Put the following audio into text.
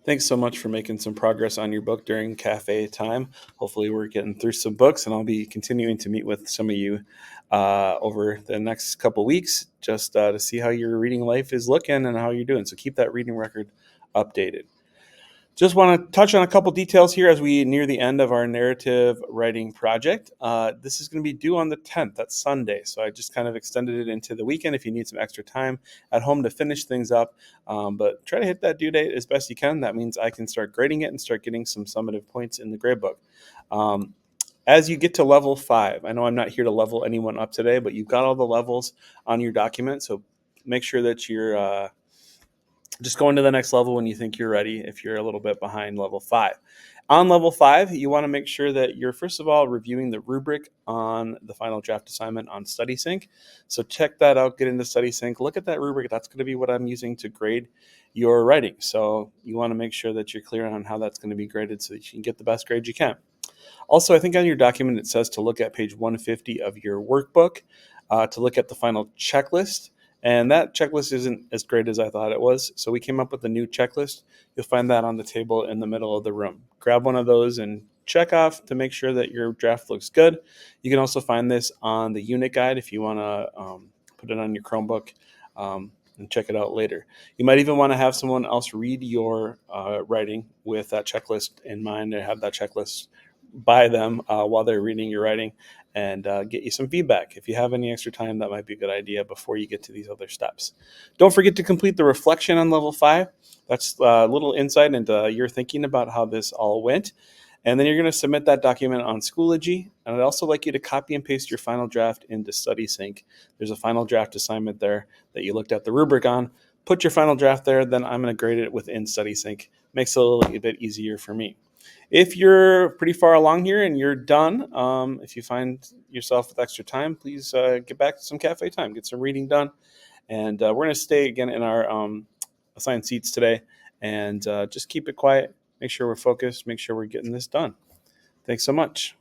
Thanks so much for making some progress on your book during cafe time. Hopefully, we're getting through some books, and I'll be continuing to meet with some of you over the next couple weeks just to see how your reading life is looking and how you're doing. So keep that reading record updated. Just want to touch on a couple details here as we near the end of our narrative writing project. This is going to be due on the 10th, that's Sunday. So I just kind of extended it into the weekend if you need some extra time at home to finish things up. But try to hit that due date as best you can. That means I can start grading it and start getting some summative points in the grade book. As you get to level 5, I know I'm not here to level anyone up today, but you've got all the levels on your document. So make sure that you're just going to the next level when you think you're ready if you're a little bit behind level 5. On level 5, you want to make sure that you're first of all reviewing the rubric on the final draft assignment on StudySync. So check that out, get into StudySync, look at that rubric. That's going to be what I'm using to grade your writing. So you want to make sure that you're clear on how that's going to be graded so that you can get the best grade you can. Also, I think on your document it says to look at page 150 of your workbook to look at the final checklist. And that checklist isn't as great as I thought it was. So we came up with a new checklist. You'll find that on the table in the middle of the room. Grab one of those and check off to make sure that your draft looks good. You can also find this on the unit guide if you want to put it on your Chromebook and check it out later. You might even want to have someone else read your writing with that checklist in mind, or have that checklist by them while they're reading your writing, and get you some feedback. If you have any extra time, that might be a good idea before you get to these other steps. Don't forget to complete the reflection on level 5. That's a little insight into your thinking about how this all went. And then you're going to submit that document on Schoology. And I'd also like you to copy and paste your final draft into StudySync. There's a final draft assignment there that you looked at the rubric on. Put your final draft there, then I'm going to grade it within StudySync. Makes it a little bit easier for me. If you're pretty far along here and you're done, if you find yourself with extra time, please get back to some cafe time, get some reading done. And we're going to stay again in our assigned seats today and just keep it quiet. Make sure we're focused. Make sure we're getting this done. Thanks so much.